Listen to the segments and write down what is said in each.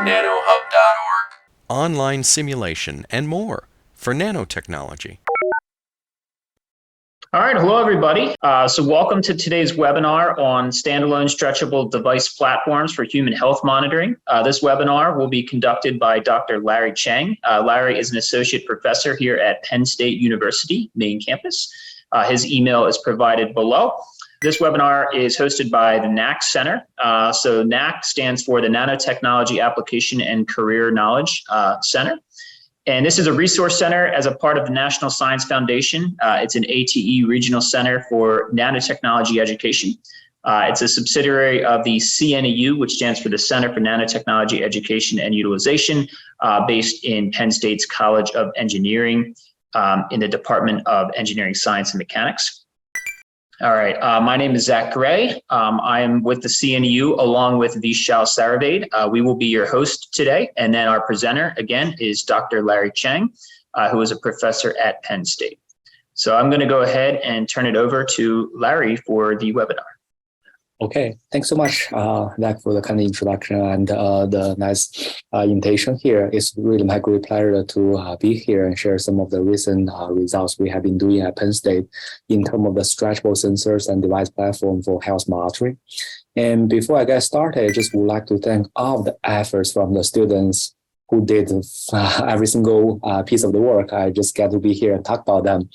nanohub.org. Online simulation, and more for nanotechnology. All right, hello everybody. So welcome to today's webinar on standalone stretchable device platforms for human health monitoring. This webinar will be conducted by Dr. Larry Cheng. Larry is an associate professor here at Penn State University, main campus. His email is provided below. This webinar is hosted by the NAC Center. So NAC stands for the Nanotechnology Application and Career Knowledge Center. And this is a resource center as a part of the National Science Foundation. It's an ATE regional center for nanotechnology education. It's a subsidiary of the CNEU, which stands for the Center for Nanotechnology Education and Utilization, based in Penn State's College of Engineering in the Department of Engineering, Science, and Mechanics. All right, my name is Zach Gray. I am with the CNEU along with Vishal Saravade. We will be your host today. And then our presenter, again, is Dr. Larry Cheng, who is a professor at Penn State. So I'm going to go ahead and turn it over to Larry for the webinar. Okay, thanks so much, Zach, for the kind of introduction and the nice invitation here. It's really my great pleasure to be here and share some of the recent results we have been doing at Penn State in terms of the stretchable sensors and device platform for health monitoring. And before I get started, I just would like to thank all of the efforts from the students who did every single piece of the work. I just get to be here and talk about them.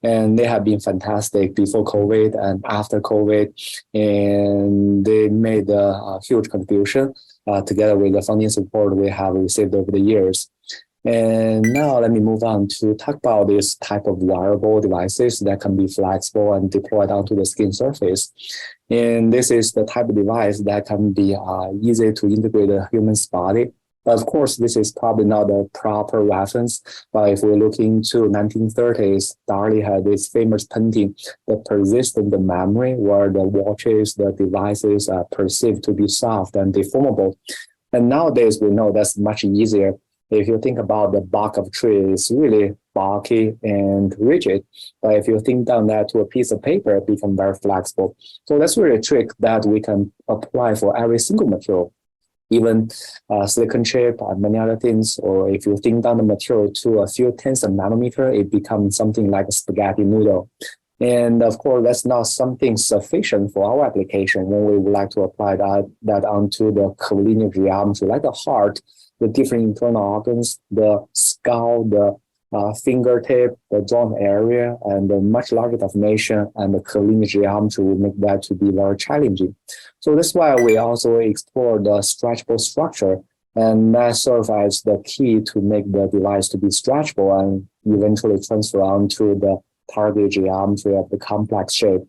And they have been fantastic before COVID and after COVID. And they made a huge contribution together with the funding support we have received over the years. And now let me move on to talk about this type of wearable devices that can be flexible and deployed onto the skin surface. And this is the type of device that can be easy to integrate the human's body. But of course, this is probably not the proper reference. But if we look into 1930s, Dali had this famous painting, The Persistent Memory, where the watches, the devices are perceived to be soft and deformable. And nowadays, we know that's much easier. If you think about the bark of tree, it's really bulky and rigid. But if you think down that to a piece of paper, it becomes very flexible. So that's really a trick that we can apply for every single material. Even silicon chip and many other things, or if you think down the material to a few tens of nanometer, it becomes something like a spaghetti noodle. And of course, that's not something sufficient for our application when we would like to apply that onto the curvilinear geometry, like the heart, the different internal organs, the skull, the fingertip, the joint area, and the much larger deformation and the curvilinear geometry will make that to be very challenging. So that's why we also explore the stretchable structure, and that serves as the key to make the device to be stretchable and eventually transfer onto the target geometry of the complex shape.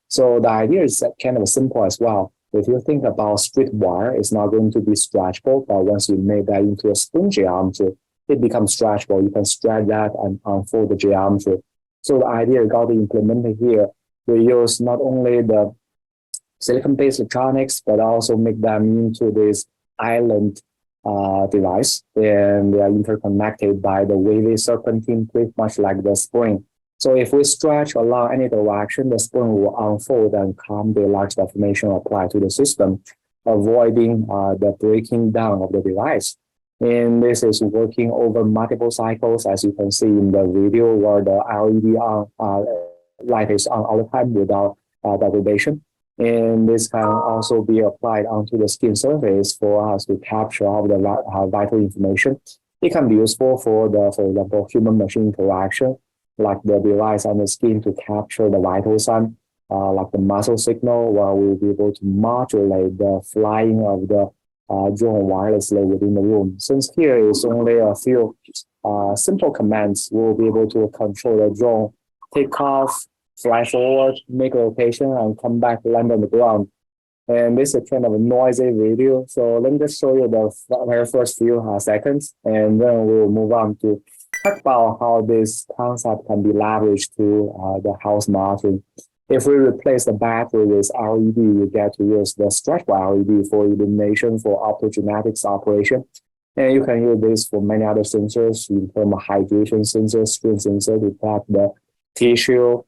So the idea is kind of simple as well. If you think about straight wire, it's not going to be stretchable, but once you make that into a spring geometry, it becomes stretchable. You can stretch that and unfold the geometry. So the idea got to implement it here. We use not only the silicon-based electronics, but also make them into this island device. And they are interconnected by the wavy serpentine, pretty much like the spring. So if we stretch along any direction, the spring will unfold and come the large deformation applied to the system, avoiding the breaking down of the device. And this is working over multiple cycles, as you can see in the video, where the LED light is on all the time without degradation. And this can also be applied onto the skin surface for us to capture all the vital information. It can be useful for example, human-machine interaction, like the device on the skin to capture the vital sign, like the muscle signal, where we'll be able to modulate the flying of the drone wirelessly within the room. Since here is only a few simple commands, we'll be able to control the drone, take off, fly forward, make a rotation, and come back, land on the ground. And this is kind of a noisy video. So let me just show you the very first few seconds, and then we'll move on to talk about how this concept can be leveraged to the health monitoring. If we replace the battery with LED, you get to use the stretchable LED for illumination for optogenetics operation. And you can use this for many other sensors, in terms of hydration sensor, skin sensor, to track the tissue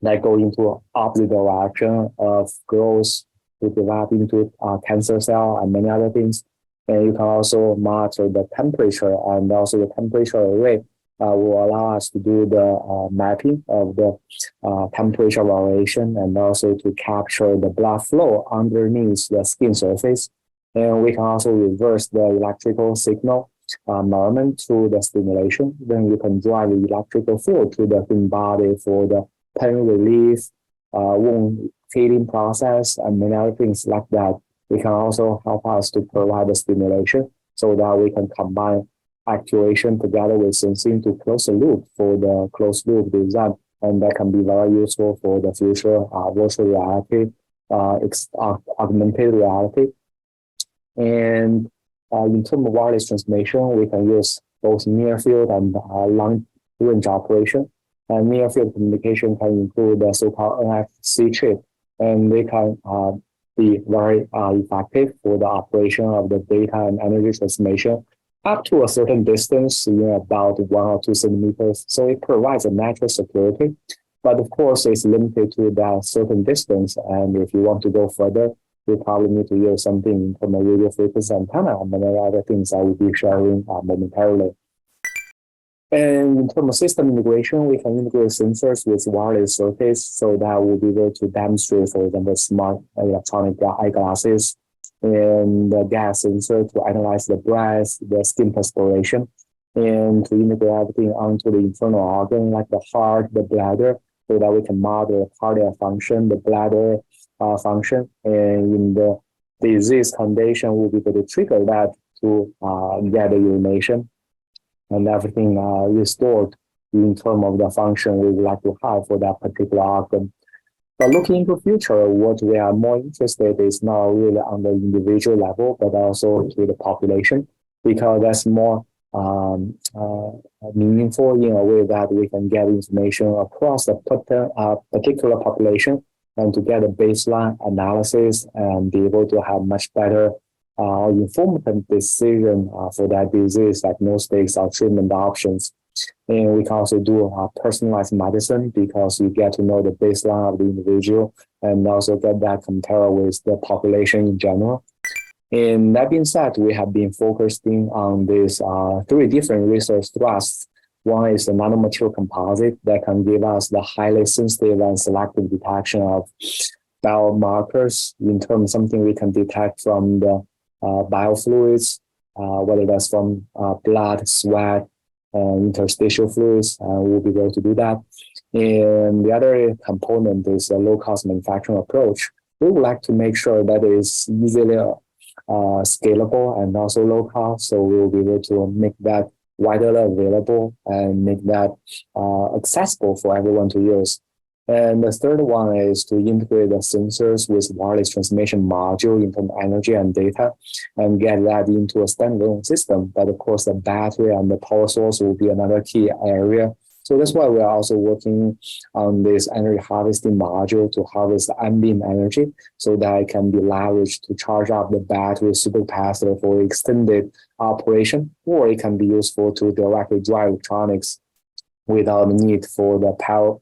that go into opposite direction of growth to develop into cancer cell and many other things. And you can also monitor the temperature, and also the temperature array will allow us to do the mapping of the temperature variation, and also to capture the blood flow underneath the skin surface. And we can also reverse the electrical signal measurement through the stimulation. Then you can drive the electrical field to the thin body for the pain relief, wound healing process, and many other things like that. We can also help us to provide the stimulation so that we can combine actuation together with sensing to close the loop for the closed loop design. And that can be very useful for the future virtual reality, augmented reality. And in terms of wireless transmission, we can use both near field and long range operation. And near field communication can include the so-called NFC chip, and they can be very effective for the operation of the data and energy transmission up to a certain distance, about 1 or 2 centimeters. So it provides a natural security, but of course it's limited to that certain distance. And if you want to go further, you probably need to use something from a radio frequency antenna and many other things I will be sharing momentarily. And in terms of system integration, we can integrate sensors with wireless circuits, so that we'll be able to demonstrate, for example, smart electronic eyeglasses and the gas sensor to analyze the breath, the skin perspiration, and to integrate everything onto the internal organ like the heart, the bladder, so that we can model the cardiac function, the bladder function, and in the disease condition, we'll be able to trigger that to get the urination and everything restored in terms of the function we would like to have for that particular organ. But looking into the future, what we are more interested is not really on the individual level, but also to the population, because that's more meaningful in a way that we can get information across the particular population and to get a baseline analysis and be able to have much better informed decision for that disease, like no stakes or treatment options. And we can also do personalized medicine, because you get to know the baseline of the individual and also get that compared with the population in general. And that being said, we have been focusing on these 3 different research thrusts. One is the nanomaterial composite that can give us the highly sensitive and selective detection of biomarkers in terms of something we can detect from the biofluids, whether that's from blood, sweat, interstitial fluids, we'll be able to do that. And the other component is a low-cost manufacturing approach. We would like to make sure that it is easily scalable and also low-cost, so we will be able to make that widely available and make that accessible for everyone to use. And the third one is to integrate the sensors with wireless transmission module in terms of energy and data and get that into a standalone system. But of course, the battery and the power source will be another key area. So that's why we're also working on this energy harvesting module to harvest the ambient energy so that it can be leveraged to charge up the battery supercapacitor for extended operation, or it can be useful to directly drive electronics without the need for the power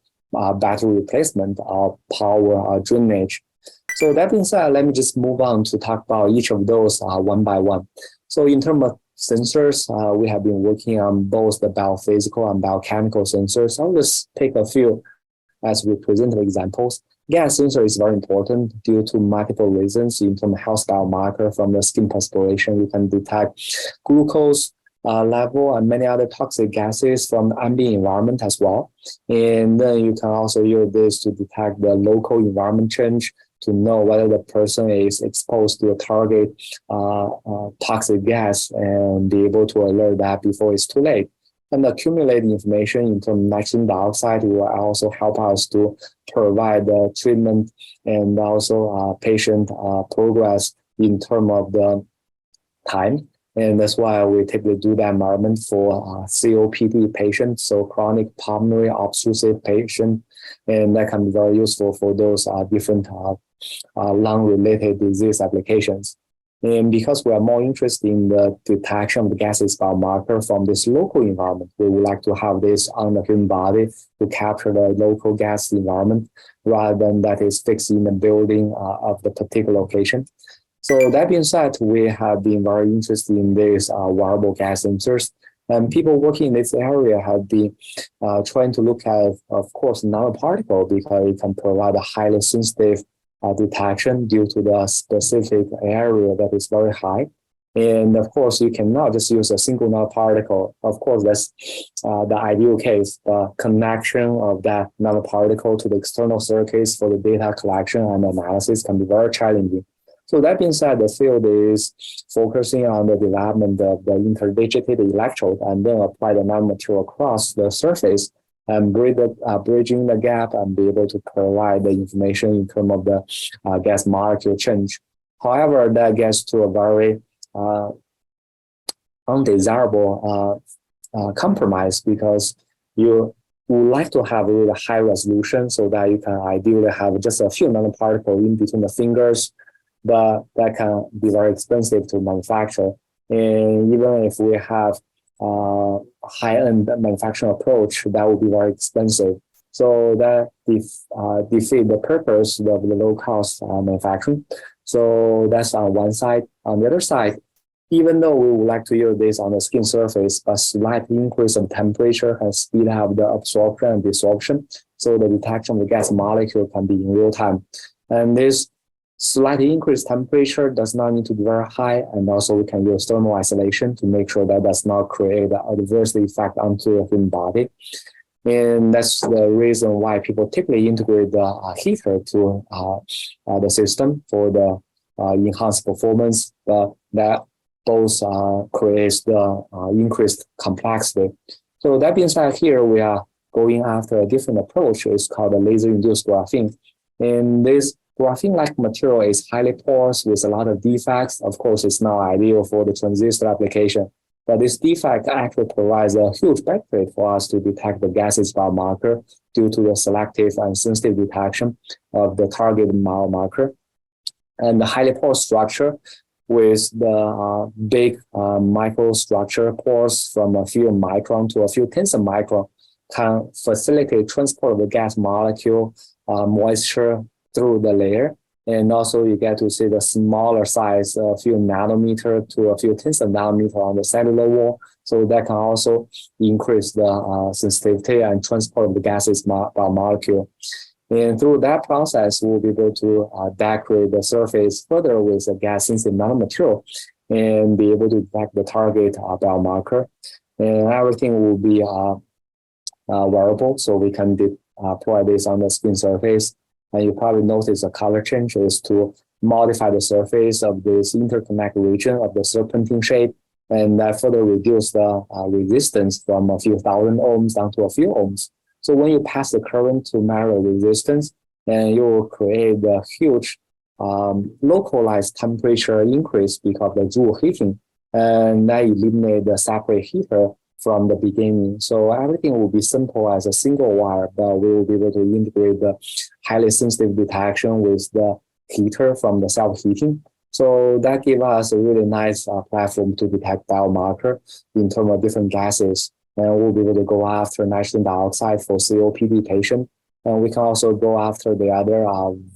battery replacement or power drainage. So that being said, let me just move on to talk about each of those one by one. So in terms of sensors, we have been working on both the biophysical and biochemical sensors. I'll just take a few as representative examples. Gas sensor is very important due to multiple reasons. In terms of health biomarker, from the skin perspiration, you can detect glucose level and many other toxic gases from the ambient environment as well. And then you can also use this to detect the local environment change to know whether the person is exposed to a target toxic gas and be able to alert that before it's too late. And accumulating information in terms of nitrogen dioxide will also help us to provide the treatment and also patient progress in terms of the time. And that's why we typically do that measurement for COPD patients, so chronic pulmonary obstructive patient, and that can be very useful for those different lung-related disease applications. And because we are more interested in the detection of the gases biomarker from this local environment, we would like to have this on the human body to capture the local gas environment rather than that is fixed in the building of the particular location. So that being said, we have been very interested in these wearable gas sensors. And people working in this area have been trying to look at, of course, nanoparticle because it can provide a highly sensitive detection due to the specific area that is very high. And of course, you cannot just use a single nanoparticle. Of course, that's the ideal case. The connection of that nanoparticle to the external circuits for the data collection and analysis can be very challenging. So that being said, the field is focusing on the development of the interdigitated electrode and then apply the nanomaterial across the surface and bridging the gap and be able to provide the information in terms of the gas molecule change. However, that gets to a very undesirable compromise because you would like to have a really high resolution so that you can ideally have just a few nanoparticles in between the fingers, but that can be very expensive to manufacture. And even if we have high-end manufacturing approach, that would be very expensive. So that defeat the purpose of the low-cost manufacturing. So that's on one side. On the other side, even though we would like to use this on the skin surface, a slight increase of temperature can speed up the absorption and desorption. So the detection of the gas molecule can be in real time. And this slightly increased temperature does not need to be very high, and also we can use thermal isolation to make sure that does not create an adverse effect onto the human body. And that's the reason why people typically integrate the heater to the system for the enhanced performance, but that both creates the increased complexity. So that being said, here we are going after a different approach. It's called the laser-induced graphene. And this graphene-like material is highly porous with a lot of defects. Of course, it's not ideal for the transistor application, but this defect actually provides a huge benefit for us to detect the gases biomarker due to the selective and sensitive detection of the target biomarker. And the highly porous structure with the big microstructure pores from a few micron to a few tens of micron can facilitate transport of the gas molecule, moisture through the layer. And also you get to see the smaller size, a few nanometer to a few tens of nanometer on the cellular wall. So that can also increase the sensitivity and transport of the gases biomolecule. And through that process, we'll be able to decorate the surface further with a gas-sensitive nanomaterial and be able to detect the target biomarker. And everything will be wearable, so we can apply this on the skin surface. And you probably notice a color change is to modify the surface of this interconnect region of the serpentine shape, and that further reduce the resistance from a few thousand ohms down to a few ohms. So when you pass the current to measure resistance, then you will create a huge localized temperature increase because of the Joule heating, and that eliminate the separate heater from the beginning. So everything will be simple as a single wire, but we will be able to integrate the highly sensitive detection with the heater from the self-heating. So that gives us a really nice platform to detect biomarker in terms of different gases. And we'll be able to go after nitrogen dioxide for COPD patient. And we can also go after the other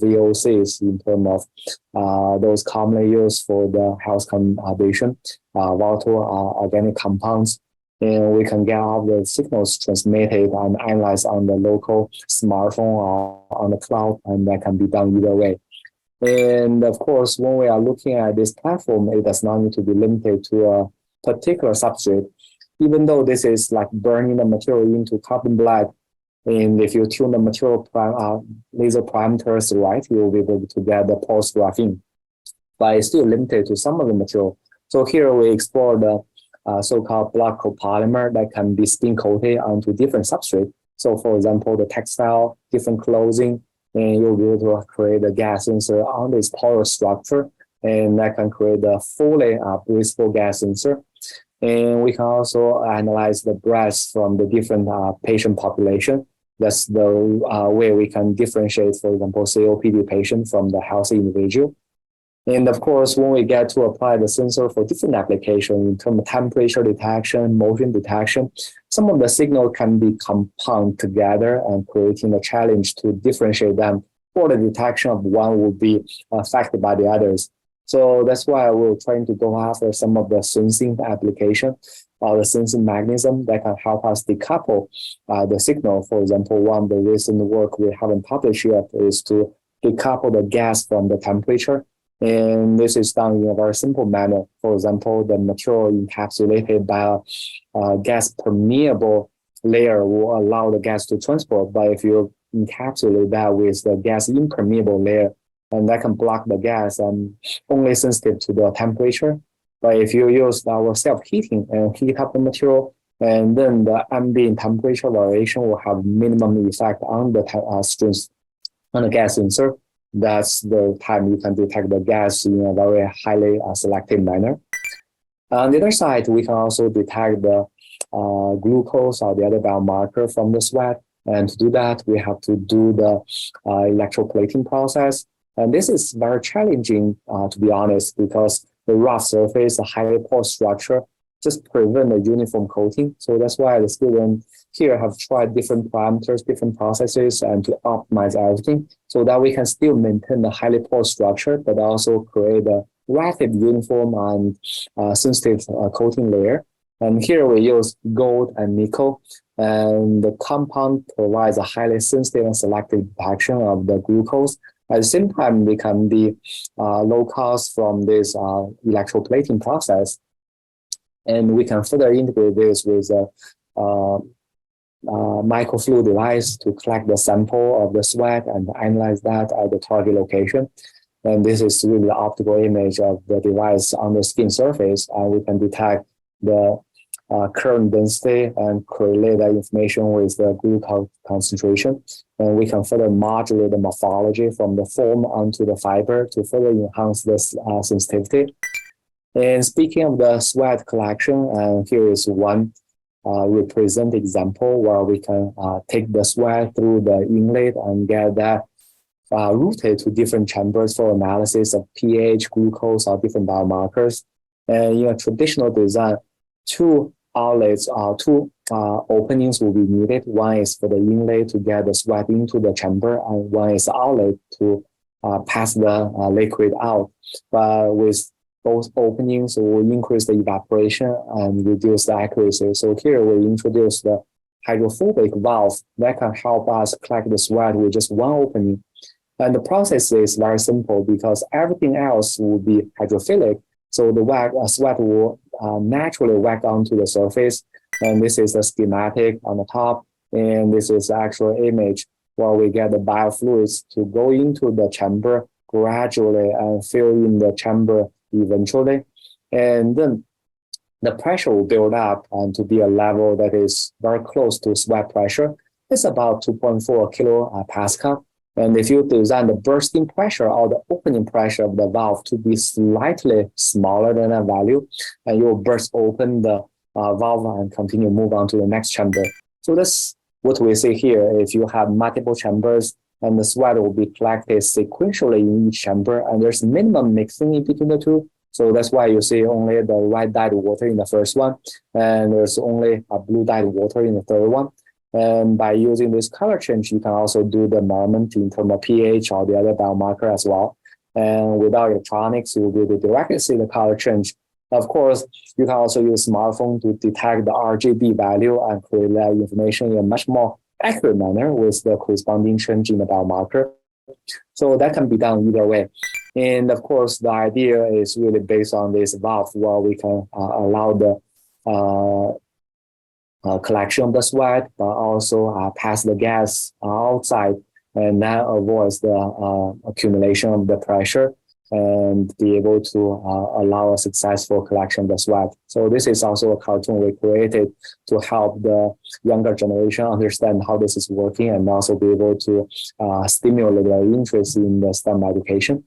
VOCs in terms of those commonly used for the health condition, volatile organic compounds. And we can get all the signals transmitted and analyzed on the local smartphone or on the cloud, and that can be done either way. And of course, when we are looking at this platform, it does not need to be limited to a particular substrate. Even though this is like burning the material into carbon black, and if you tune the material laser parameters right, you will be able to get the porous graphene. But it's still limited to some of the material. So here we explore the so-called block copolymer that can be spin coated onto different substrate. So for example, the textile, different clothing, and you'll be able to create a gas sensor on this porous structure, and that can create a fully breathable gas sensor. And we can also analyze the breaths from the different patient population. That's the way we can differentiate, for example, COPD patient from the healthy individual. And of course, when we get to apply the sensor for different applications in terms of temperature detection, motion detection, some of the signal can be compounded together and creating a challenge to differentiate them, or the detection of one will be affected by the others. So that's why we're trying to go after some of the sensing application, the sensing mechanism that can help us decouple the signal. For example, one of the recent work we haven't published yet is to decouple the gas from the temperature. And this is done in a very simple manner. For example, the material encapsulated by a gas permeable layer will allow the gas to transport. But if you encapsulate that with the gas impermeable layer, and that can block the gas and only sensitive to the temperature. But if you use our self-heating and heat up the material, and then the ambient temperature variation will have minimum effect on the strings on the gas sensor. That's the time you can detect the gas in a very highly selective manner. On the other side, we can also detect the glucose or the other biomarker from the sweat. And to do that, we have to do the electroplating process. And this is very challenging, to be honest, because the rough surface, the highly porous structure, just prevent a uniform coating. So that's why the students here have tried different parameters, different processes, and to optimize everything so that we can still maintain the highly porous structure, but also create a rapid, uniform, and sensitive coating layer. And here we use gold and nickel, and the compound provides a highly sensitive and selective detection of the glucose. At the same time, they can be low cost from this electroplating process. And we can further integrate this with a microfluid device to collect the sample of the sweat and analyze that at the target location. And this is really the optical image of the device on the skin surface. We can detect the current density and correlate that information with the glucose concentration. And we can further modulate the morphology from the foam onto the fiber to further enhance this sensitivity. And speaking of the sweat collection, here is one represent example where we can take the sweat through the inlet and get that routed to different chambers for analysis of pH, glucose, or different biomarkers. And in a traditional design, two outlets or two openings will be needed. One is for the inlet to get the sweat into the chamber, and one is the outlet to pass the liquid out. But with both openings, will increase the evaporation and reduce the accuracy. So here we introduce the hydrophobic valve that can help us collect the sweat with just one opening. And the process is very simple because everything else will be hydrophilic. So the sweat will naturally whack onto the surface. And this is a schematic on the top. And this is the actual image where we get the biofluids to go into the chamber gradually and fill in the chamber eventually. And then the pressure will build up and to be a level that is very close to sweat pressure. It's about 2.4 kilopascal. And if you design the bursting pressure or the opening pressure of the valve to be slightly smaller than that value, and you will burst open the valve and continue to move on to the next chamber. So that's what we see here. If you have multiple chambers, and the sweat will be collected sequentially in each chamber, and there's minimum mixing in between the two. So that's why you see only the white dyed water in the first one, and there's only a blue dyed water in the third one. And by using this color change, you can also do the measurement in terms of pH or the other biomarker as well. And without electronics, you will be able to directly see the color change. Of course, you can also use smartphone to detect the RGB value and create that information in a much more accurate manner with the corresponding change in the biomarker. So that can be done either way. And of course, the idea is really based on this valve where we can allow the collection of the sweat, but also pass the gas outside, and that avoids the accumulation of the pressure and be able to allow a successful collection of the sweat. So this is also a cartoon we created to help the younger generation understand how this is working and also be able to stimulate their interest in the STEM education.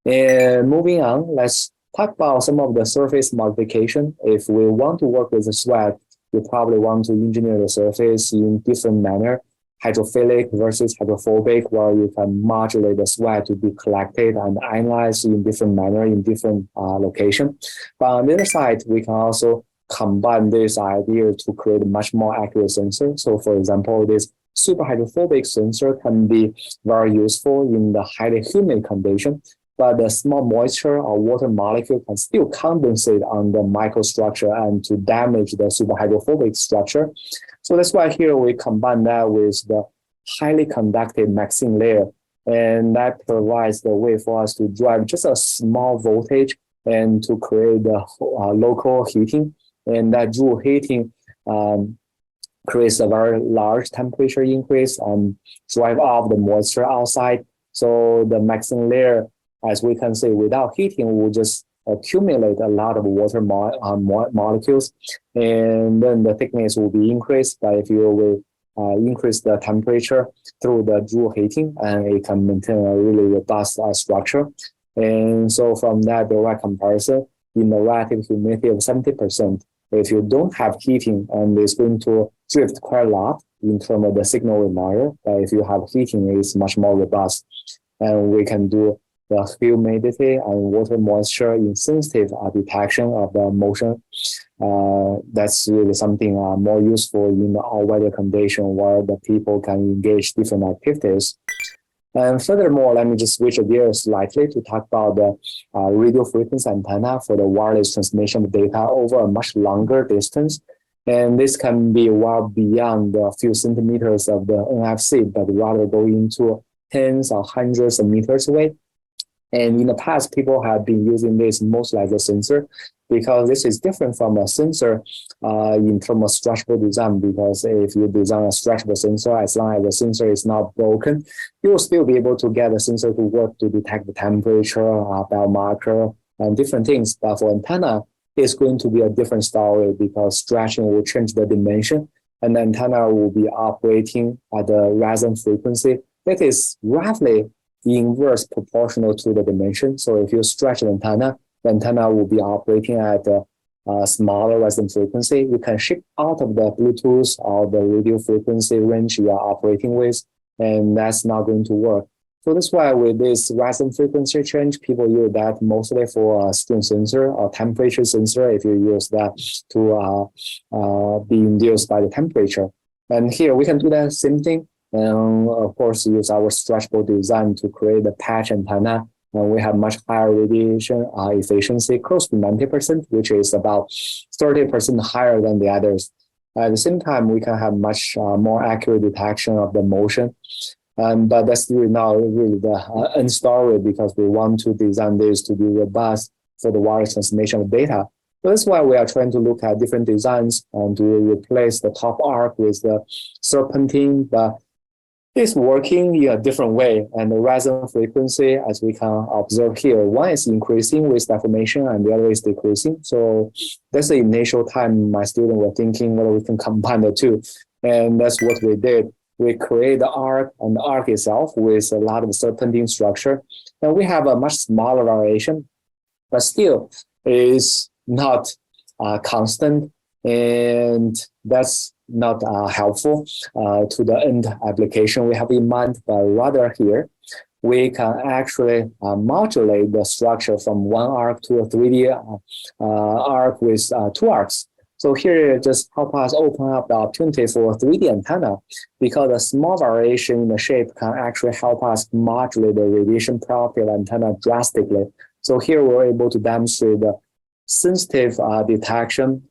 And moving on, let's talk about some of the surface modification. If we want to work with the sweat, we probably want to engineer the surface in different manner, hydrophilic versus hydrophobic, where you can modulate the sweat to be collected and analyzed in different manner in different location. But on the other side, we can also combine this idea to create a much more accurate sensor. So for example, this super hydrophobic sensor can be very useful in the highly humid condition, but the small moisture or water molecule can still condensate on the microstructure and to damage the super hydrophobic structure. So that's why here we combine that with the highly conductive MaxSync layer, and that provides the way for us to drive just a small voltage and to create the local heating. And that Joule heating creates a very large temperature increase and drive off the moisture outside. So the MaxSync layer, as we can see, without heating, will just accumulate a lot of water molecules, and then the thickness will be increased. But if you will increase the temperature through the Joule heating, and it can maintain a really robust structure. And so from that direct comparison, in the relative humidity of 70%, if you don't have heating, and it's going to drift quite a lot in terms of the signal reminder, but if you have heating, it's much more robust. And we can do the humidity and water moisture in sensitive detection of the motion. That's really something more useful in all weather condition where the people can engage different activities. And furthermore, let me just switch gears slightly to talk about the radio frequency antenna for the wireless transmission of data over a much longer distance. And this can be well beyond a few centimeters of the NFC, but rather go into tens or hundreds of meters away. And in the past, people have been using this mostly as a sensor, because this is different from a sensor in terms of stretchable design. Because if you design a stretchable sensor, as long as the sensor is not broken, you will still be able to get the sensor to work to detect the temperature, biomarker, and different things. But for antenna, it's going to be a different story, because stretching will change the dimension, and the antenna will be operating at the resonant frequency that is roughly inverse proportional to the dimension. So if you stretch the antenna will be operating at a smaller resonant frequency. You can shift out of the Bluetooth or the radio frequency range you are operating with, and that's not going to work. So that's why with this resonant frequency change, people use that mostly for a skin sensor or temperature sensor, if you use that to be induced by the temperature. And here we can do that same thing. And of course, use our stretchable design to create a patch antenna. And we have much higher radiation efficiency, close to 90%, which is about 30% higher than the others. At the same time, we can have much more accurate detection of the motion. But that's really not really the end story, because we want to design this to be robust for the wireless transmission of data. So that's why we are trying to look at different designs and to replace the top arc with the serpentine, but it's working in a different way. And the resonant frequency, as we can observe here, one is increasing with deformation and the other is decreasing. So that's the initial time my students were thinking whether we can combine the two. And that's what we did. We create the arc and the arc itself with a lot of serpentine structure. And we have a much smaller variation, but still is not constant. And that's not helpful to the end application we have in mind, but rather here, we can actually modulate the structure from one arc to a 3D arc with two arcs. So here, just help us open up the opportunity for a 3D antenna, because a small variation in the shape can actually help us modulate the radiation property of the antenna drastically. So here we're able to demonstrate the sensitive detection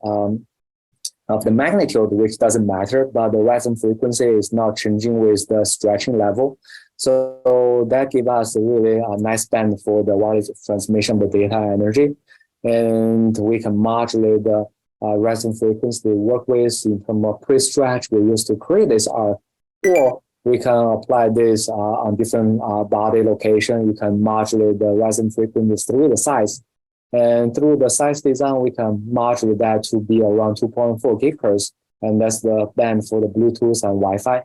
of the magnitude, which doesn't matter, but the resonant frequency is not changing with the stretching level. So that gives us a really nice band for the wireless transmission of the data energy. And we can modulate the resonant frequency we work with in terms of pre-stretch we used to create this arc, or we can apply this on different body location. You can modulate the resonant frequency through the size. And through the size design, we can modulate that to be around 2.4 gigahertz. And that's the band for the Bluetooth and Wi-Fi.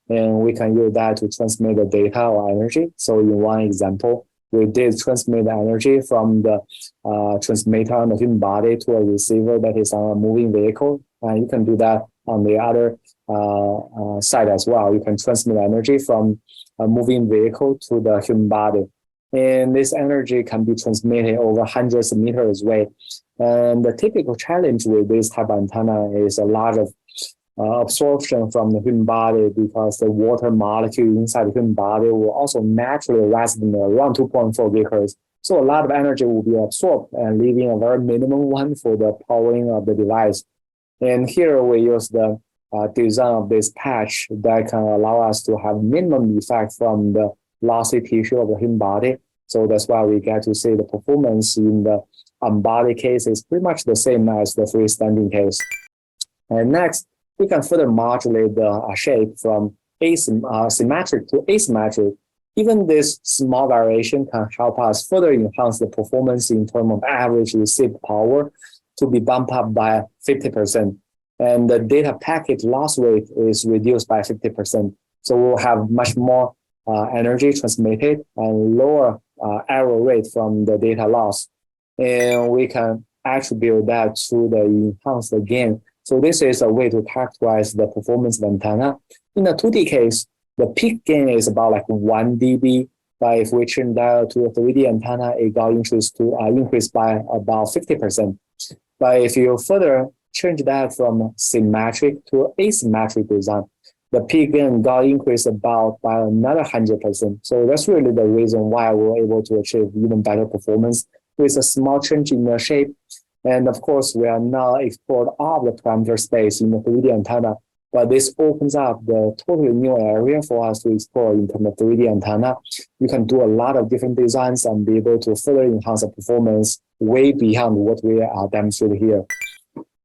And we can use that to transmit the data or energy. So in one example, we did transmit the energy from the transmitter on the human body to a receiver that is on a moving vehicle. And you can do that on the other side as well. You can transmit energy from a moving vehicle to the human body. And this energy can be transmitted over hundreds of meters away. And the typical challenge with this type of antenna is a lot of absorption from the human body, because the water molecule inside the human body will also naturally resonate around 2.4 gigahertz. So a lot of energy will be absorbed and leaving a very minimum one for the powering of the device. And here we use the design of this patch that can allow us to have minimum effect from the lossy tissue of the human body. So that's why we get to see the performance in the on-body case is pretty much the same as the freestanding case. And next, we can further modulate the shape from symmetric to asymmetric. Even this small variation can help us further enhance the performance in terms of average received power to be bumped up by 50%. And the data packet loss rate is reduced by 50%. So we'll have much more energy transmitted and lower error rate from the data loss. And we can attribute that to the enhanced gain. So this is a way to characterize the performance of antenna. In the 2D case, the peak gain is about like 1 dB. But if we change that to a 3D antenna, it got increased by about 50%. But if you further change that from symmetric to asymmetric design, the peak gain got increased by another 100%. So that's really the reason why we were able to achieve even better performance with a small change in the shape. And of course, we are now explored all the parameter space in the 3D antenna, but this opens up the totally new area for us to explore in terms of 3D antenna. You can do a lot of different designs and be able to further enhance the performance way beyond what we are demonstrating here.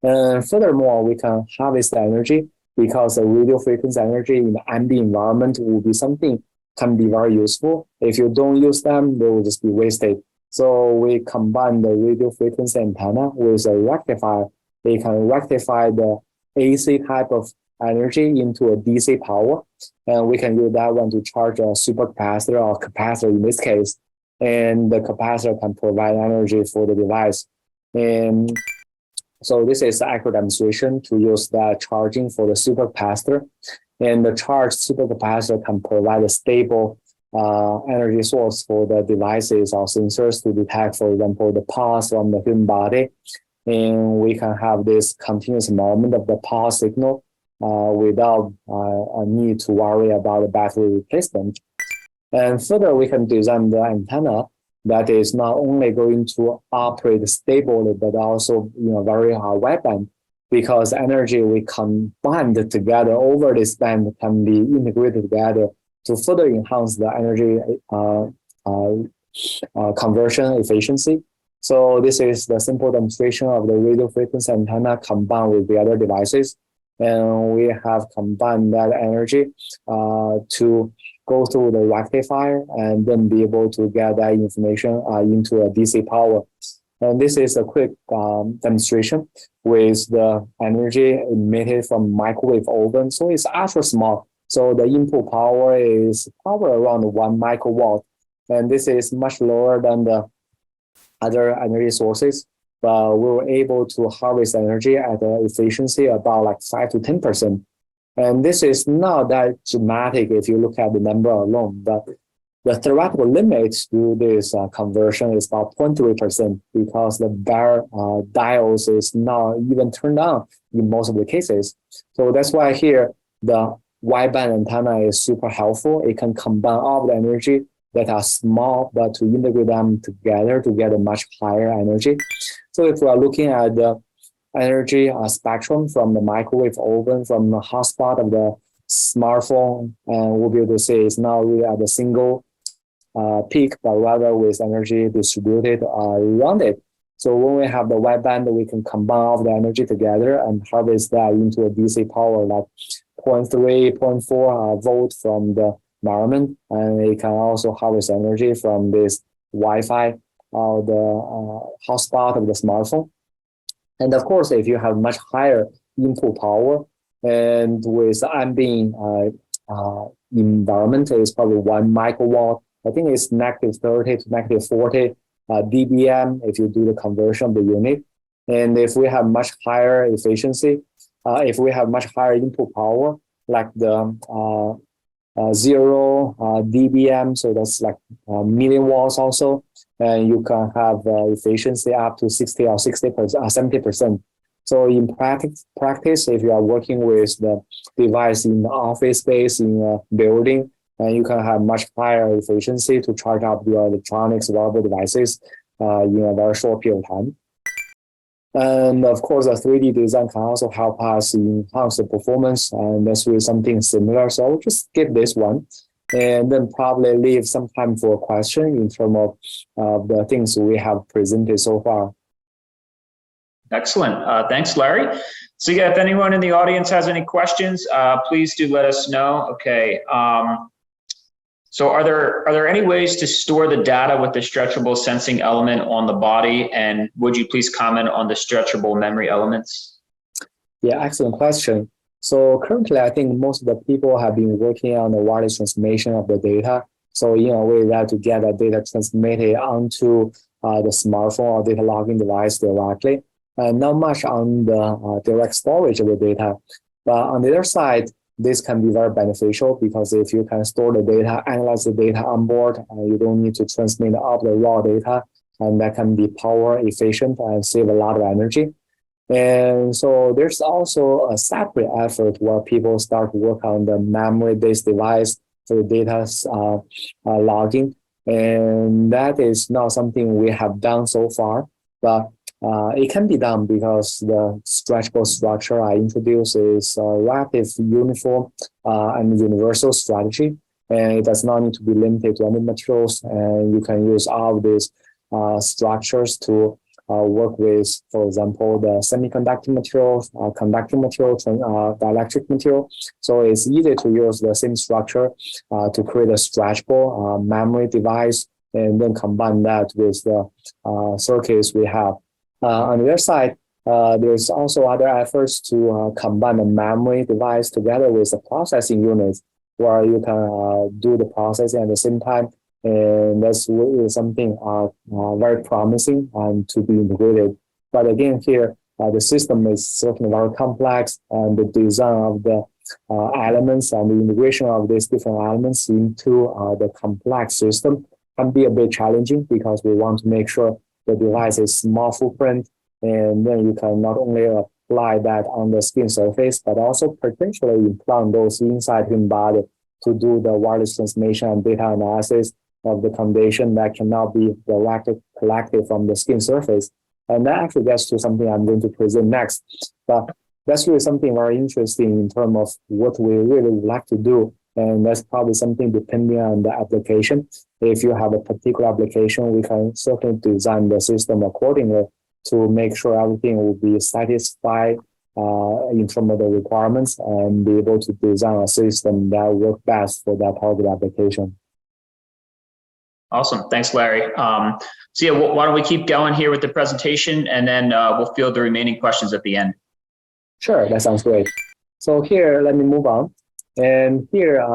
And furthermore, we can harvest the energy, because the radio frequency energy in the ambient environment will be something can be very useful. If you don't use them, they will just be wasted. So we combine the radio frequency antenna with a rectifier. They can rectify the AC type of energy into a DC power. And we can use that one to charge a supercapacitor or capacitor in this case. And the capacitor can provide energy for the device. And so this is the actual demonstration to use that charging for the supercapacitor. And the charged supercapacitor can provide a stable energy source for the devices or sensors to detect, for example, the pulse from the human body. And we can have this continuous moment of the pulse signal without a need to worry about the battery replacement. And further, we can design the antenna that is not only going to operate stably, but also very wideband, because energy we combined together over this band can be integrated together to further enhance the energy conversion efficiency. So this is the simple demonstration of the radio frequency antenna combined with the other devices. And we have combined that energy to go through the rectifier and then be able to get that information into a DC power. And this is a quick demonstration with the energy emitted from microwave oven. So it's ultra small. So the input power is probably around 1 microwatt. And this is much lower than the other energy sources. But we were able to harvest energy at an efficiency about like 5 to 10%. And this is not that dramatic if you look at the number alone, but the theoretical limit to this conversion is about 0.3%, because the bar diodes is not even turned on in most of the cases. So that's why here the wideband antenna is super helpful. It can combine all the energy that are small, but to integrate them together to get a much higher energy. So if we are looking at the energy spectrum from the microwave oven, from the hotspot of the smartphone, and we'll be able to say it's not really at a single peak, but rather with energy distributed around it. So when we have the wideband, we can combine all the energy together and harvest that into a DC power like 0.3, 0.4 volt from the environment. And it can also harvest energy from this Wi-Fi or the hotspot of the smartphone. And of course, if you have much higher input power and with ambient environment, it's probably 1 microwatt. I think it's negative 30 to negative 40 dBm if you do the conversion of the unit. And if we have much higher efficiency, if we have much higher input power, like the 0 dBm, so that's like milliwatts also, and you can have efficiency up to 60 or 60%, 70%. So in practice, if you are working with the device in the office space, in a building, and you can have much higher efficiency to charge up your electronics, wearable devices in a very short period of time. And of course, the 3D design can also help us enhance the performance, and that's really something similar. So I'll just skip this one, and then probably leave some time for a question in terms of the things we have presented so far. Excellent. Thanks, Larry. So yeah, if anyone in the audience has any questions, please do let us know. Okay. So are there any ways to store the data with the stretchable sensing element on the body? And would you please comment on the stretchable memory elements? Yeah, excellent question. So currently, I think most of the people have been working on the wireless transmission of the data. So in a way that to get the data transmitted onto the smartphone or data logging device directly. Not much on the direct storage of the data. But on the other side, this can be very beneficial because if you can store the data, analyze the data on board, you don't need to transmit all the raw data, and that can be power efficient and save a lot of energy. And so there's also a separate effort where people start to work on the memory-based device for data logging. And that is not something we have done so far, but it can be done because the stretchable structure I introduced is a relative uniform and universal strategy, and it does not need to be limited to any materials. And you can use all of these structures to work with, for example, the semiconductor materials, conducting materials, and dielectric material. So it's easy to use the same structure to create a stretchable memory device, and then combine that with the circuits we have. On the other side, there's also other efforts to combine the memory device together with the processing unit, where you can do the processing at the same time. And that's really something very promising and to be integrated. But again, here, the system is certainly very complex, and the design of the elements and the integration of these different elements into the complex system can be a bit challenging because we want to make sure the device is small footprint, and then you can not only apply that on the skin surface, but also potentially implant those inside human body to do the wireless transmission and data analysis of the condition that cannot be directly collected from the skin surface. And that actually gets to something I'm going to present next. But that's really something very interesting in terms of what we really would like to do. And that's probably something depending on the application. If you have a particular application, we can certainly design the system accordingly to make sure everything will be satisfied in terms of the requirements, and be able to design a system that works best for that target application. Awesome. Thanks, Larry. So yeah, why don't we keep going here with the presentation, and then we'll field the remaining questions at the end. Sure, that sounds great. So here, let me move on. And here,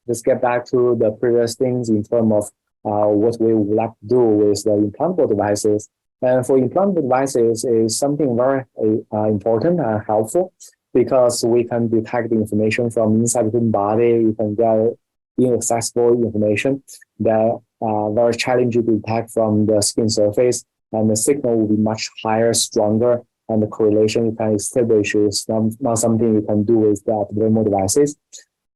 let's get back to the previous things in terms of what we would like to do with the implantable devices. And for implantable devices is something very important and helpful, because we can detect the information from inside the human body. You can get inaccessible information that very challenging to detect from the skin surface, and the signal will be much higher, stronger, and the correlation you can establish is not something you can do with the epidermal devices.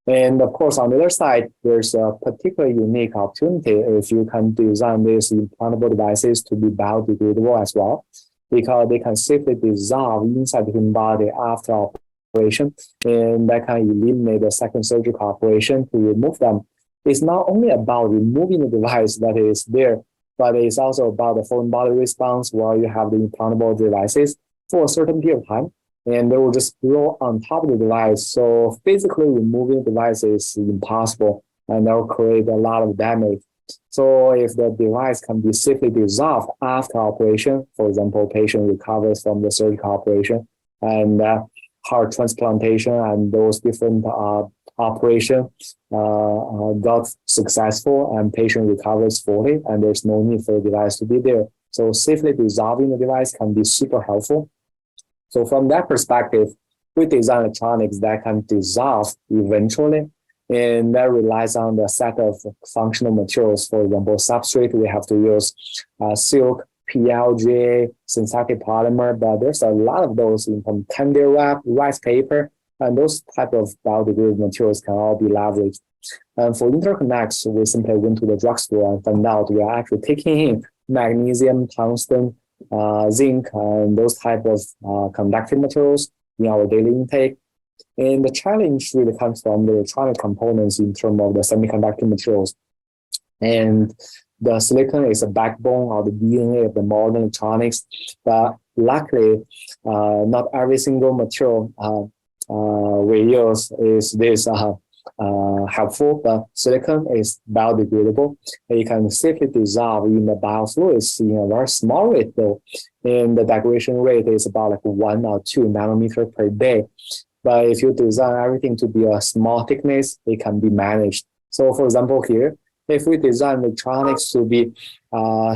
And of course, on the other side, there's a particularly unique opportunity if you can design these implantable devices to be biodegradable as well, because they can safely dissolve inside the human body after operation, and that can eliminate the second surgical operation to remove them. It's not only about removing the device that is there, but it's also about the foreign body response, where you have the implantable devices for a certain period of time, and they will just grow on top of the device. So physically removing the device is impossible, and that will create a lot of damage. So if the device can be safely dissolved after operation, for example, patient recovers from the surgical operation and heart transplantation and those different operation got successful and patient recovers fully, and there's no need for the device to be there. So safely dissolving the device can be super helpful. So from that perspective, we design electronics that can dissolve eventually, and that relies on the set of functional materials. For example, substrate, we have to use silk, PLGA, synthetic polymer, but there's a lot of those in from candy wrap, rice paper, and those type of biodegradable materials can all be leveraged. And for interconnects, we simply went to the drugstore and found out we are actually taking in magnesium, tungsten, zinc, and those type of conductive materials in our daily intake. And the challenge really comes from the electronic components in terms of the semiconductor materials. And the silicon is a backbone of the DNA of the modern electronics, but luckily, not every single material we use is this helpful, but silicon is biodegradable. It can safely dissolve in the biofluids in a very small rate though, and the degradation rate is about like 1 or 2 nanometers per day. But if you design everything to be a small thickness, it can be managed. So for example here, if we design electronics to be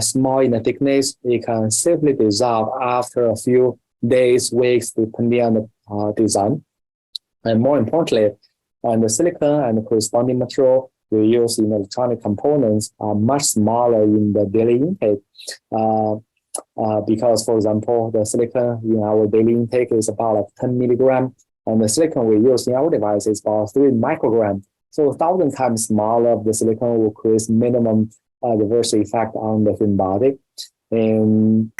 small in the thickness, it can safely dissolve after a few days, weeks, depending on the design. And more importantly, the silicon and the corresponding material we use in electronic components are much smaller in the daily intake. Because, for example, the silicon in our daily intake is about like 10 milligram, and the silicon we use in our device is about 3 microgram. So 1,000 times smaller of the silicon will create minimum adverse effect on the human body. And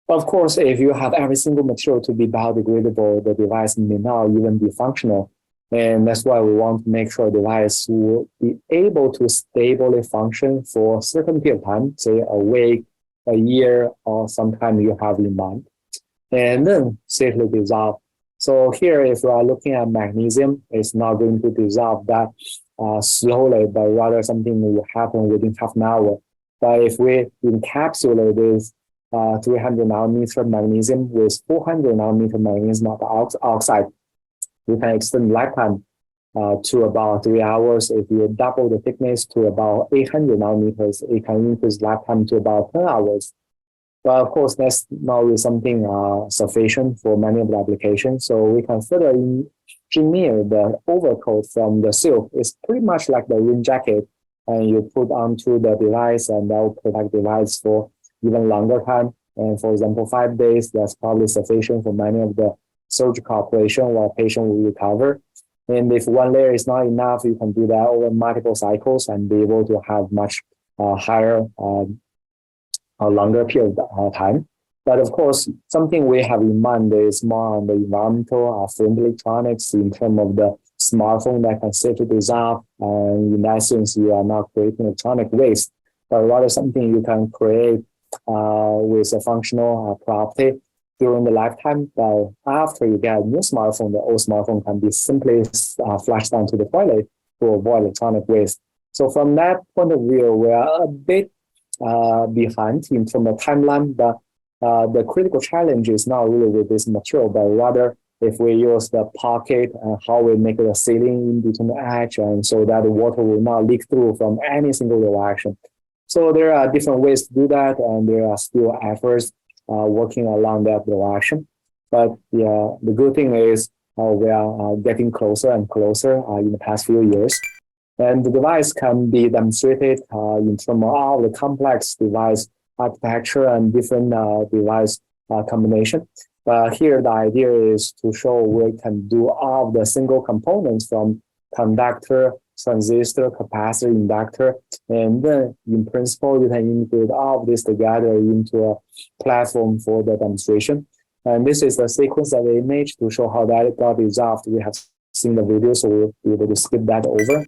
of course, if you have every single material to be biodegradable, the device may not even be functional. And that's why we want to make sure the device will be able to stably function for a certain period of time, say a week, a year, or sometime you have in mind, and then safely dissolve. So here, if we are looking at magnesium, it's not going to dissolve that slowly, but rather something will happen within half an hour. But if we encapsulate this 300 nanometer magnesium with 400 nanometer magnesium oxide, we can extend lifetime to about 3 hours. If you double the thickness to about 800 nanometers, it can increase lifetime to about 10 hours. But of course, that's not really something sufficient for many of the applications. So we can further engineer the overcoat from the silk. It's pretty much like the rain jacket, and you put onto the device, and that will protect the device for even longer time. And for example, 5 days, that's probably sufficient for many of the surgical operation where a patient will recover. And if one layer is not enough, you can do that over multiple cycles and be able to have much higher a longer period of time. But of course, something we have in mind is more on the environmental friendly electronics in terms of the smartphone that can safely dissolve. And in that sense, you are not creating electronic waste, but rather something you can create with a functional property during the lifetime. But after you get a new smartphone, the old smartphone can be simply flushed down to the toilet to avoid electronic waste. So from that point of view, we are a bit behind in terms of timeline, but the critical challenge is not really with this material, but rather if we use the pocket and how we make the sealing in between the edge, and so that the water will not leak through from any single reaction. So there are different ways to do that, and there are still efforts working along that direction. But yeah, the good thing is we are getting closer and closer in the past few years. And the device can be demonstrated in terms of all the complex device architecture and different device combination. But here the idea is to show we can do all of the single components from conductor, transistor, capacitor, inductor, and then in principle you can integrate all of this together into a platform for the demonstration. And this is the sequence of the image to show how that got resolved. We have seen the video, so we'll be able to skip that over.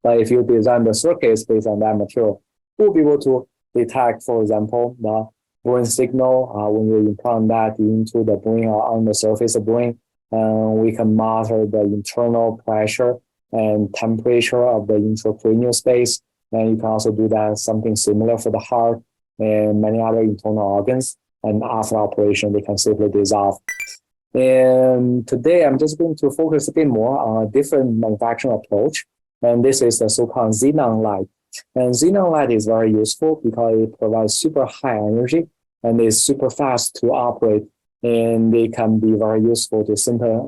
But if you design the circuits based on that material, we'll be able to detect, for example, the brain signal when you implant that into the brain or on the surface of the brain. We can monitor the internal pressure and temperature of the intracranial space. And you can also do that something similar for the heart and many other internal organs. And after operation, they can safely dissolve. And today, I'm just going to focus a bit more on a different manufacturing approach. And this is the so-called xenon light. And xenon light is very useful because it provides super high energy and is super fast to operate. and they can be very useful to center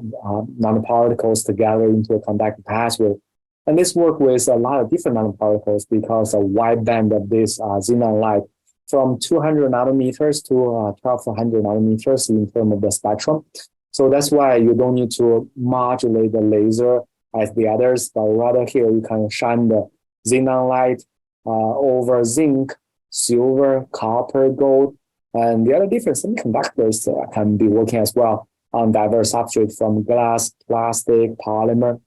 nanoparticles together into a conductive pathway. And this work with a lot of different nanoparticles because a wide band of this xenon light from 200 nanometers to 1200 nanometers in terms of the spectrum. So that's why you don't need to modulate the laser as the others, but rather here you can shine the xenon light over zinc, silver, copper, gold, and the other different semiconductors can be working as well on diverse substrates from glass, plastic, polymer.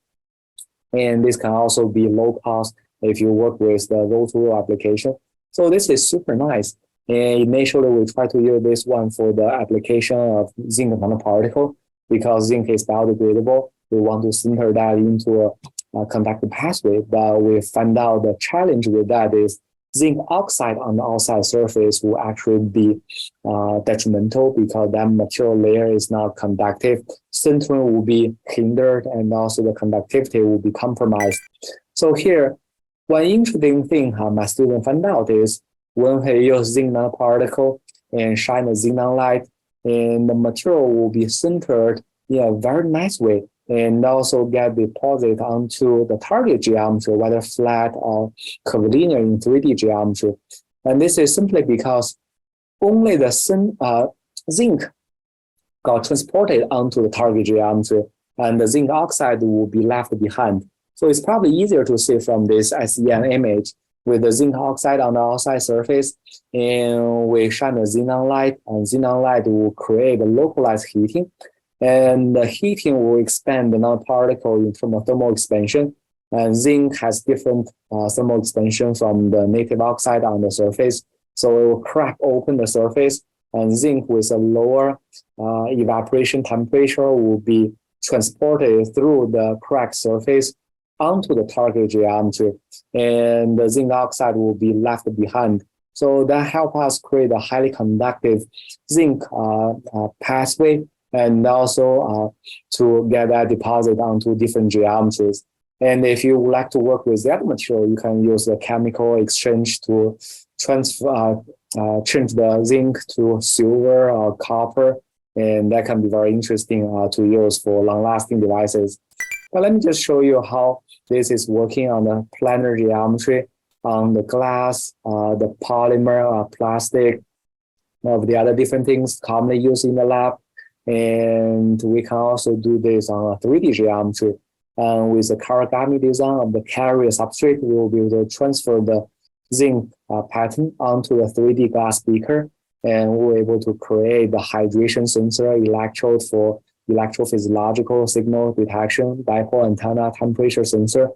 And this can also be low cost if you work with the roll-to-roll application. So this is super nice. And initially, we try to use this one for the application of zinc nanoparticle because zinc is biodegradable. We want to center that into a conductive pathway, but we find out the challenge with that is zinc oxide on the outside surface will actually be detrimental because that material layer is not conductive. Sintering will be hindered and also the conductivity will be compromised. So here, one interesting thing my student found out is when he use zinc nanoparticle and shine a xenon light, and the material will be centered in a very nice way and also get deposited onto the target geometry, whether flat or curvilinear in 3D geometry. And this is simply because only the zinc got transported onto the target geometry and the zinc oxide will be left behind. So it's probably easier to see from this SEM image with the zinc oxide on the outside surface, and we shine a xenon light, and xenon light will create a localized heating, and the heating will expand the nanoparticle in terms of thermal expansion, and zinc has different thermal expansion from the native oxide on the surface, so it will crack open the surface, and zinc with a lower evaporation temperature will be transported through the cracked surface onto the target geometry, and the zinc oxide will be left behind. So that helps us create a highly conductive zinc pathway, and also to get that deposit onto different geometries. And if you would like to work with that material, you can use the chemical exchange to transfer, change the zinc to silver or copper, and that can be very interesting to use for long-lasting devices. But let me just show you how this is working on the planar geometry, on the glass, the polymer, plastic, of the other different things commonly used in the lab. And we can also do this on a 3D geometry. And with the Karagami design of the carrier substrate, we will be able to transfer the zinc pattern onto the 3D glass beaker. And we're able to create the hydration sensor electrode for electrophysiological signal detection, dipole antenna temperature sensor.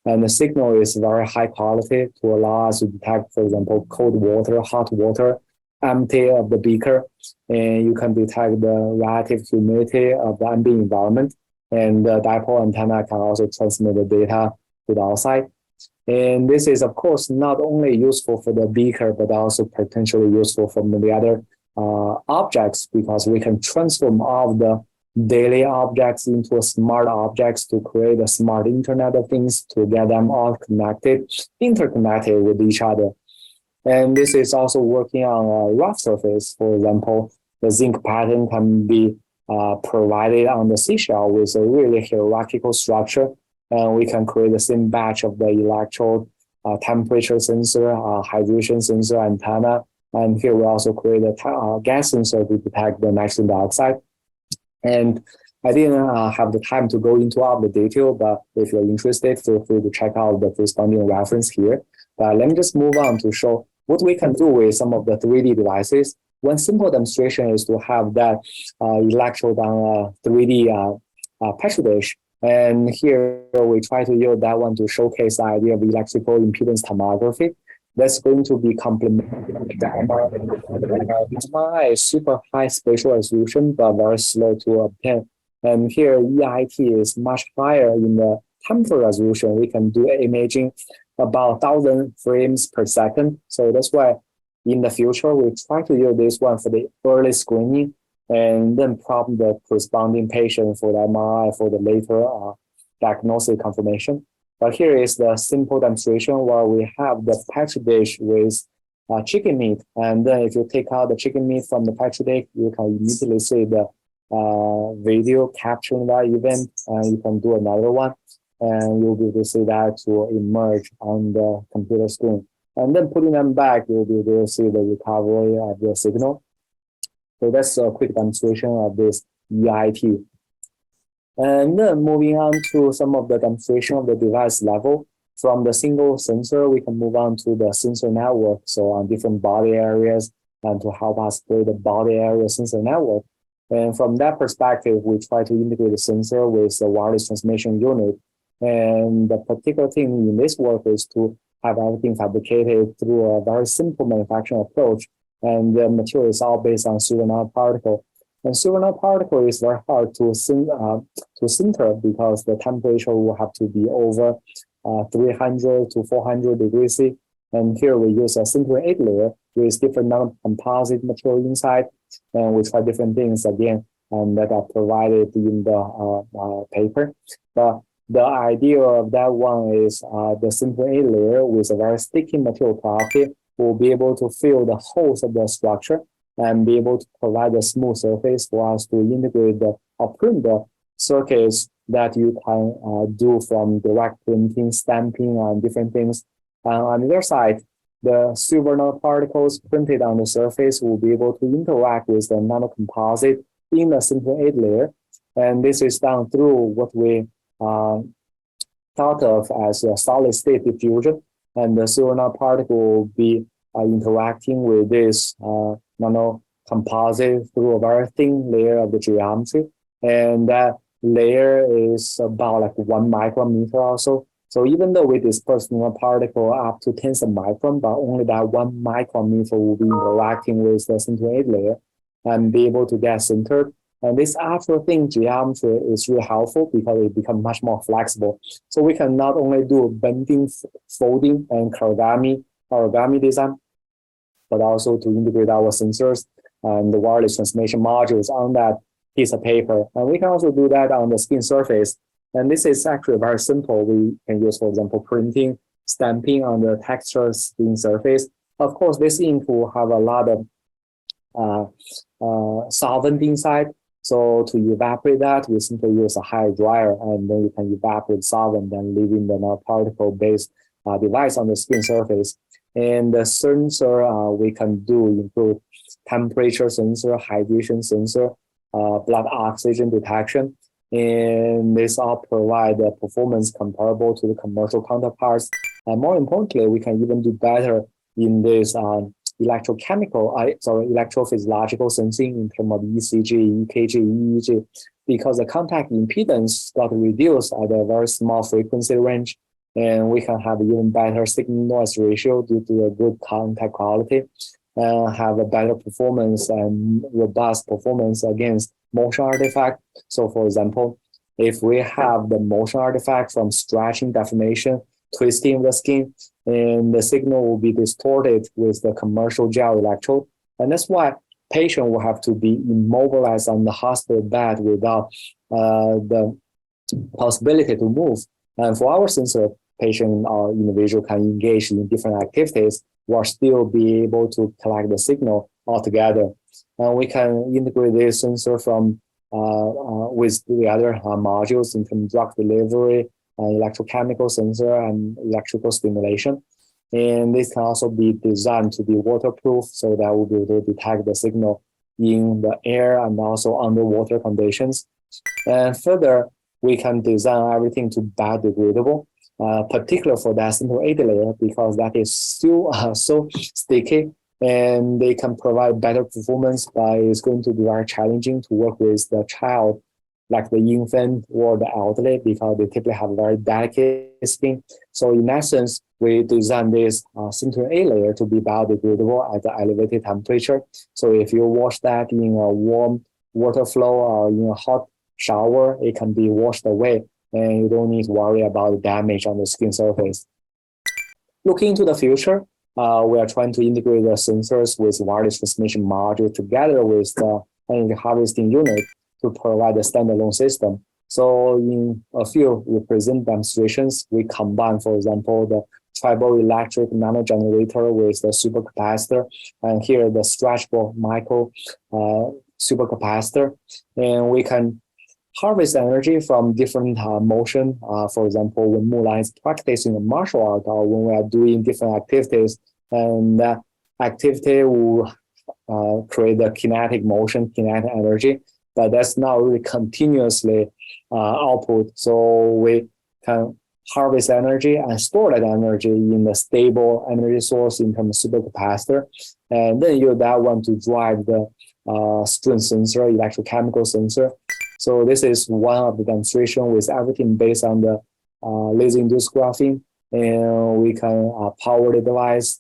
And the signal is very high quality to allow us to detect, for example, cold water, hot water, empty of the beaker. And you can detect the relative humidity of the ambient environment. And the dipole antenna can also transmit the data to the outside. And this is, of course, not only useful for the beaker, but also potentially useful for the other objects, because we can transform all of the daily objects into smart objects to create a smart Internet of Things, to get them all connected, interconnected with each other. And this is also working on a rough surface. For example, the zinc pattern can be provided on the seashell with a really hierarchical structure. And we can create the same batch of the electrode, temperature sensor, hydration sensor, antenna. And here we also create a gas sensor to detect the nitrogen dioxide. And I didn't have the time to go into all the detail, but if you're interested, feel free to check out the corresponding reference here. But let me just move on to show what we can do with some of the 3D devices. One simple demonstration is to have that electrode on a 3D petri dish. And here we try to use that one to showcase the idea of electrical impedance tomography. That's going to be complemented with the MRI is super high spatial resolution, but very slow to obtain. And here EIT is much higher in the temporal resolution. We can do imaging about 1,000 frames per second. So that's why in the future, we try to use this one for the early screening and then prompt the corresponding patient for the MRI for the later diagnostic confirmation. But here is the simple demonstration where we have the petri dish with chicken meat. And then if you take out the chicken meat from the Petri dish, you can immediately see the video capturing that event, and you can do another one, and you'll be able to see that to emerge on the computer screen. And then putting them back, you'll be able to see the recovery of the signal. So that's a quick demonstration of this EIT. And then moving on to some of the demonstration of the device level. From the single sensor, we can move on to the sensor network. So on different body areas, and to help us create the body area sensor network. And from that perspective, we try to integrate the sensor with the wireless transmission unit. And the particular thing in this work is to have everything fabricated through a very simple manufacturing approach. And the material is all based on silver nanoparticle. And silver nanoparticle is very hard to sinter because the temperature will have to be over 300 to 400 degrees C. And here we use a sintering 8 layer with different non-composite material inside. And we try different things again, and that are provided in the paper. But the idea of that one is the sintering 8 layer with a very sticky material property will be able to fill the holes of the structure and be able to provide a smooth surface for us to integrate or print the circuits that you can do from direct printing, stamping, and different things. On the other side, the silver nanoparticles printed on the surface will be able to interact with the nanocomposite in the sintering 8 layer. And this is done through what we thought of as a solid state diffusion. And the silver nanoparticle will be interacting with this nanocomposite through a very thin layer of the geometry. And that layer is about like 1 micrometer or so. So even though we disperse nanoparticle up to tens of micron, but only that 1 micrometer will be interacting with the sintering 8 layer and be able to get sintered. And this ultra thin geometry is really helpful because it becomes much more flexible. So we can not only do bending, folding, and origami design, but also to integrate our sensors and the wireless transmission modules on that piece of paper. And we can also do that on the skin surface. And this is actually very simple. We can use, for example, printing, stamping on the texture skin surface. Of course, this ink will have a lot of solvent inside. So to evaporate that, we simply use a hair dryer, and then you can evaporate solvent and leaving the nanoparticle-based device on the skin surface. And the sensor we can do include temperature sensor, hydration sensor, blood oxygen detection. And this all provide a performance comparable to the commercial counterparts. And more importantly, we can even do better in this electrophysiological sensing in terms of ECG, EKG, EEG, because the contact impedance got reduced at a very small frequency range. And we can have even better signal-noise ratio due to a good contact quality, and have a better performance and robust performance against motion artifact. So for example, if we have the motion artifact from stretching, deformation, twisting of the skin, and the signal will be distorted with the commercial gel electrode. And that's why patient will have to be immobilized on the hospital bed without the possibility to move. And for our sensor, patient or individual can engage in different activities while still be able to collect the signal altogether. And we can integrate this sensor from with the other modules in terms of drug delivery, electrochemical sensor, and electrical stimulation. And this can also be designed to be waterproof, so that we'll be able to detect the signal in the air and also underwater conditions. And further, we can design everything to biodegradable, particular for that sintering 8 layer, because that is still so sticky, and they can provide better performance, but it's going to be very challenging to work with the child, like the infant or the elderly, because they typically have very delicate skin. So in essence, we designed this sintering 8 layer to be biodegradable at the elevated temperature. So if you wash that in a warm water flow or in a hot shower, it can be washed away, and you don't need to worry about damage on the skin surface. Looking into the future, we are trying to integrate the sensors with wireless transmission module together with the energy harvesting unit to provide a standalone system. So in a few present demonstrations, we combine, for example, the triboelectric nanogenerator with the supercapacitor, and here the stretchable micro supercapacitor, and we can harvest energy from different motion. For example, when Mulan is practicing a martial art or when we are doing different activities, and that activity will create the kinetic motion, kinetic energy, but that's not really continuously output. So we can harvest energy and store that energy in the stable energy source in terms of supercapacitor, and then use that one to drive the strength sensor, electrochemical sensor. So this is one of the demonstration with everything based on the laser-induced graphene, and we can power the device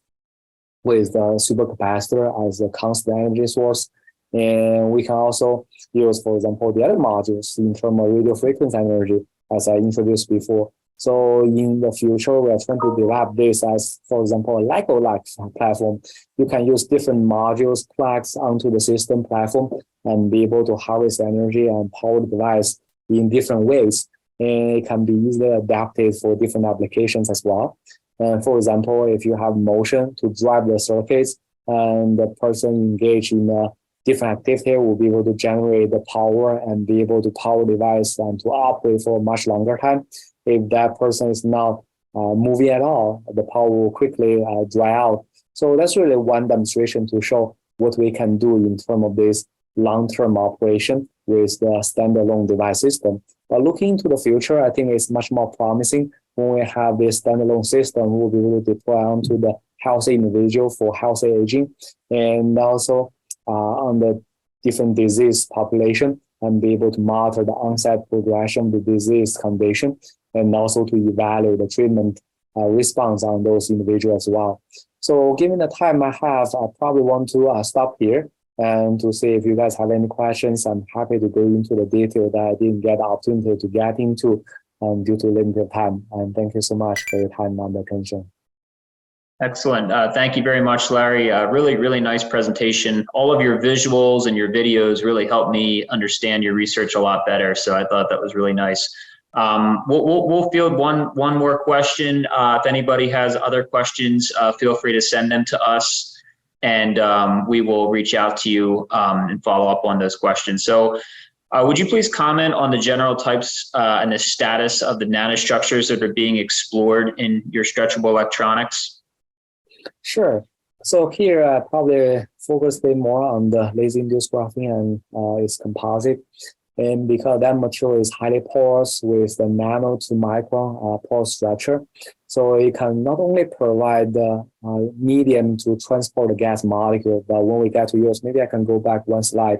with the supercapacitor as a constant energy source. And we can also use, for example, the other modules in terms of radio frequency energy, as I introduced before. So in the future, we are trying to develop this as, for example, a Lego-like platform. You can use different modules plugs onto the system platform and be able to harvest energy and power the device in different ways. And it can be easily adapted for different applications as well. And for example, if you have motion to drive the circuits and the person engaged in a different activity will be able to generate the power and be able to power the device and to operate for a much longer time. If that person is not moving at all, the power will quickly dry out. So that's really one demonstration to show what we can do in terms of this long-term operation with the standalone device system. But looking into the future, I think it's much more promising when we have this standalone system. We'll be able to deploy onto the healthy individual for healthy aging, and also on the different disease population, and be able to monitor the onset progression of the disease condition, and also to evaluate the treatment response on those individuals as well. So given the time I have, I probably want to stop here and to see if you guys have any questions. I'm happy to go into the detail that I didn't get the opportunity to get into due to limited time. And thank you so much for your time and attention. Excellent. Thank you very much, Larry. Really, really nice presentation. All of your visuals and your videos really helped me understand your research a lot better. So I thought that was really nice. We'll field one more question. If anybody has other questions, feel free to send them to us, and we will reach out to you and follow up on those questions. So would you please comment on the general types and the status of the nanostructures that are being explored in your stretchable electronics? Sure. So here I probably focus a bit more on the laser-induced graphene and its composite. And because that material is highly porous with the nano to micron porous structure, so it can not only provide the medium to transport the gas molecule, but when we get to use, maybe I can go back one slide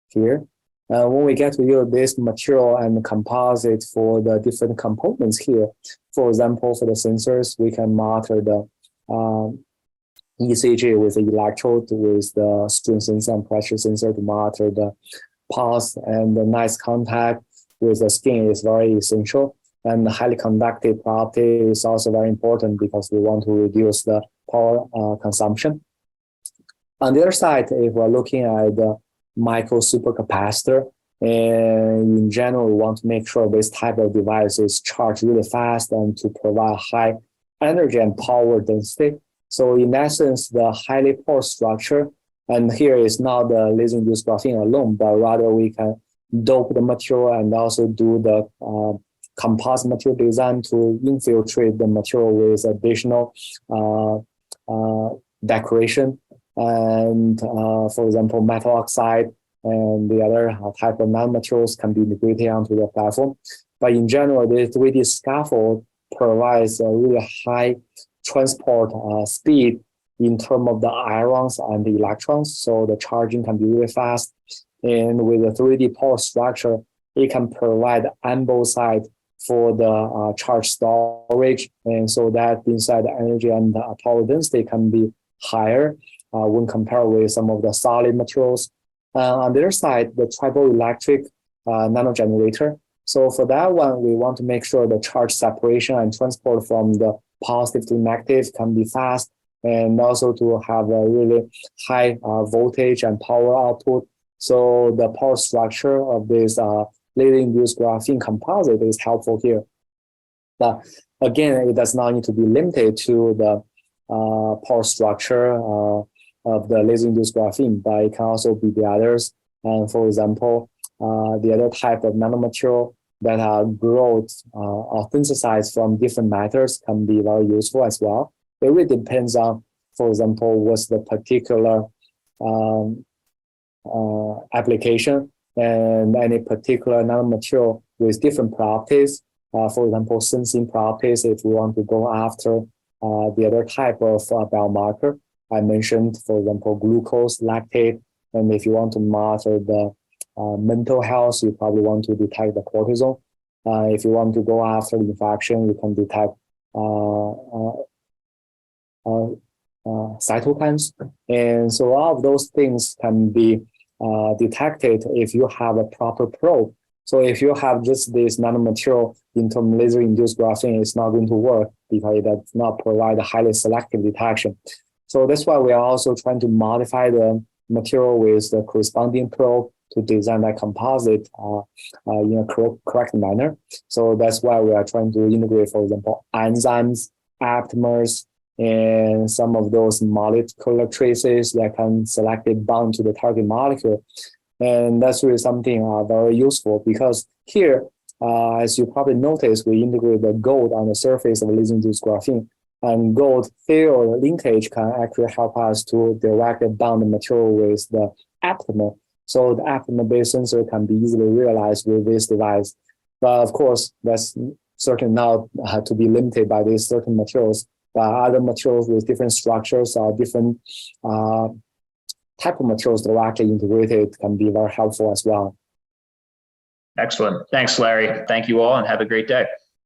here. When we get to use this material and composite for the different components here, for example, for the sensors, we can monitor the ECG with the electrode, with the strength sensor and pressure sensor to monitor the pulse, and the nice contact with the skin is very essential. And the highly conductive property is also very important because we want to reduce the power consumption. On the other side, if we're looking at the micro supercapacitor, and in general, we want to make sure this type of device is charged really fast and to provide high energy and power density. So in essence, the highly porous structure, and here is not the laser-induced graphene alone, but rather we can dope the material and also do the composite material design to infiltrate the material with additional decoration. And for example, metal oxide and the other type of nanomaterials can be integrated onto the platform. But in general, the 3D scaffold provides a really high transport speed in terms of the ions and the electrons, so the charging can be really fast. And with the 3D porous structure, it can provide ample site for the charge storage, and so that inside the energy and the power density can be higher when compared with some of the solid materials. On the other side, the triboelectric nanogenerator. So for that one, we want to make sure the charge separation and transport from the positive to negative can be fast, and also to have a really high voltage and power output. So the power structure of this laser-induced graphene composite is helpful here. But again, it does not need to be limited to the pore structure of the laser-induced graphene, but it can also be the others. And for example, the other type of nanomaterial that are growth or synthesized from different matters can be very useful as well. It really depends on, for example, what's the particular application and any particular nanomaterial with different properties. For example, sensing properties, if we want to go after the other type of biomarker I mentioned, for example, glucose, lactate, and if you want to monitor the mental health, you probably want to detect the cortisol. If you want to go after the infection, you can detect cytokines. And so all of those things can be detected if you have a proper probe. So if you have just this nanomaterial in terms of laser-induced graphene, it's not going to work because it does not provide a highly selective detection. So that's why we are also trying to modify the material with the corresponding probe to design that composite in a correct manner. So that's why we are trying to integrate, for example, enzymes, aptamers, and some of those molecular traces that can selectively bound to the target molecule. And that's really something very useful because here, as you probably noticed, we integrate the gold on the surface of laser-induced graphene. And gold field linkage can actually help us to directly bound the material with the aptamer. So the aptamer-based sensor can be easily realized with this device. But of course, that's certainly not to be limited by these certain materials. But other materials with different structures or different type of materials directly integrated can be very helpful as well. Excellent. Thanks, Larry. Thank you all and have a great day.